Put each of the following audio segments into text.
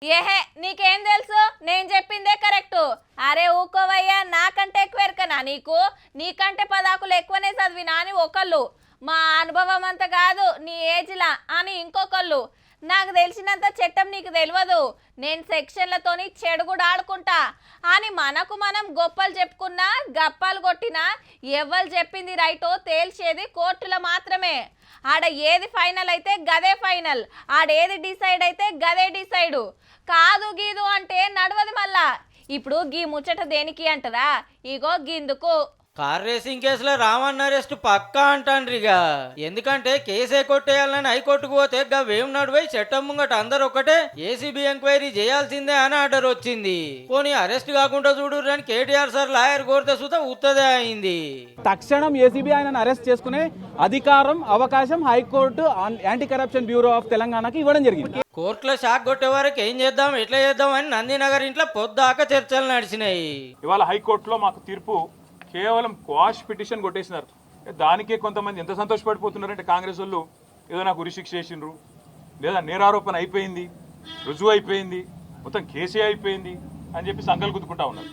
ఏహే నీకేం తెలుసు? నేను చెప్పిందే కరెక్టు. అరే ఊకోవయ్యా, నాకంటే ఎక్కువ ఎరకనా నీకు? నీకంటే పదాకులు ఎక్కువనే చదివినా అని ఒకళ్ళు, మా అనుభవం అంత కాదు నీ ఏజ్లా అని ఇంకొకళ్ళు. నాకు తెలిసినంత చట్టం నీకు తెలియదు, నేను సెక్షన్లతోని చెడు కూడా ఆడుకుంటా అని మనకు మనం గొప్పలు చెప్పుకున్నా గప్పాలు కొట్టినా ఎవరు చెప్పింది రైటో తేల్చేది కోర్టులో మాత్రమే. ఆడ ఏది ఫైనల్ అయితే గదే ఫైనల్, ఆడేది డిసైడ్ అయితే గదే డిసైడు. కాదు గీదు అంటే నడవది మళ్ళా. ఇప్పుడు గీ ముచ్చట దేనికి అంటారా? ఇగో గిందుకు. కార్ రేసింగ్ కేసులో రామన్న అరెస్ట్ పక్కా అంటాండ్రిగా. ఎందుకంటే కేసే కొట్టేయాలని హైకోర్టుకు పోతే గవేం నడువై చట్టం ముంగట అందరు ఒకటే ఏసీబీ ఎంక్వైరీ చేయాల్సిందే అని ఆర్డర్ వచ్చింది. పోనీ అరెస్ట్ కాకుండా చూడుర్రు అని కేటీఆర్ సార్ లాయర్ కోరితే సుతా ఉత్తదే అయింది. తక్షణం ఏసీబీ ఆయనను అరెస్ట్ చేసుకునే అధికారం అవకాశం high court anti corruption bureau of తెలంగాణకి ఇవ్వడం జరిగింది. కోర్టులో షాక్ కొట్టే వరకు ఏం చేద్దాం ఎట్లా చేద్దాం అని నందినగర్ ఇంట్లో పొద్దాకా చర్చలు నడిచినాయి. ఇవాళ హైకోర్టులో మాకు తీర్పు కేవలం క్వాష్ పిటిషన్ కొట్టేసినారు. దానికే కొంతమంది ఎంత సంతోషపడిపోతున్నారంటే కాంగ్రెస్ వాళ్ళు ఏదో నాకు ఉరిశిక్ష చేసిండ్రు, లేదా నేరారోపణ అయిపోయింది, రుజువు అయిపోయింది, మొత్తం కేసే అయిపోయింది అని చెప్పి సంకలు గుద్దుకుంటా ఉన్నారు.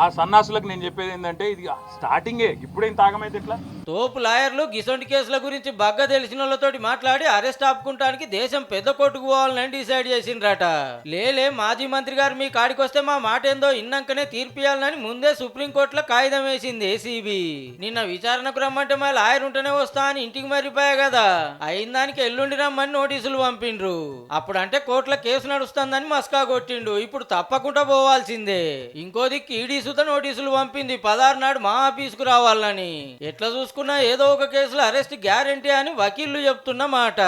ఆ సన్నాసులకు నేను చెప్పేది ఏంటంటే ఇది స్టార్టింగే, ఇప్పుడేం తాగమైతే ఎట్లా? తోపు లాయర్లు గిసొంటి కేసుల గురించి బగ్గ తెలిసిన వాళ్ళతోటి మాట్లాడి అరెస్ట్ ఆపుకుంటానికి దేశం పెద్ద కోర్టుకు పోవాలని డిసైడ్ చేసిండ్రట. లేలే మాజీ మంత్రి గారు మీ కాడికి వస్తే మా మాట ఏందో ఇన్నాకనే తీర్పియాలని ముందే సుప్రీంకోర్టులో కాగితం వేసింది ఏసీబీ. నిన్న విచారణకు రమ్మంటే మా లాయర్ ఉంటేనే వస్తా అని ఇంటికి మరిపోయా కదా, అయిన దానికి ఎల్లుండి రమ్మని నోటీసులు పంపిండ్రు. అప్పుడంటే కోర్టులో కేసు నడుస్తుందని మస్కా కొట్టిండు, ఇప్పుడు తప్పకుండా పోవాల్సిందే. ఇంకో దిక్కు ఈడీ సుత నోటీసులు పంపింది 16 నాడు మా ఆఫీసుకు రావాలని. ఎట్లా చూసుకున్నా ఏదో ఒక కేసులో అరెస్ట్ గ్యారంటీ అని వకీళ్లు చెప్తున్న మాట.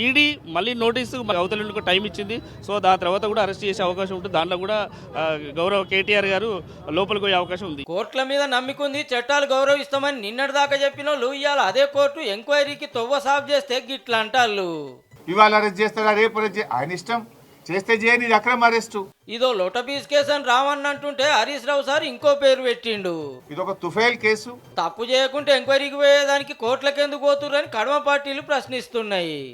ఈడీ మళ్ళీ నోటీసు అవతలకు టైం ఇచ్చింది. సో దాని తర్వాత కూడా అరెస్ట్ చేసే అవకాశం ఉంటుంది. దాంట్లో కూడా గౌరవ కేటీఆర్ గారు లోపలికి పోయే అవకాశం ఉంది. కోర్టుల మీద నమ్మికుంది, చట్టాలు గౌరవిస్తామని నిన్నటి దాకా చెప్పిన వాళ్ళు ఇవాళ అదే కోర్టు ఎంక్వైరీకి తొవ్వ సాఫ్ చేస్తే గిట్లా అంటాళ్ళు. ఇవాళ అరెస్ట్ చేస్తారా, రేపు అరెస్ట్ ఆయన ఇష్టం, చేస్తే చేయని అక్రమ అరెస్టు. ఇదో లోటపీస్ కేసు అని రావన్న అంటుంటే హరీష్ రావు సార్ ఇంకో పేరు పెట్టిండు. ఇదొక తుఫైల్ కేసు. తప్పు చేయకుంటే ఎంక్వైరీకి పోయేదానికి కోర్టులకు ఎందుకు పోతుర్రని కడమ పార్టీలు ప్రశ్నిస్తున్నాయి.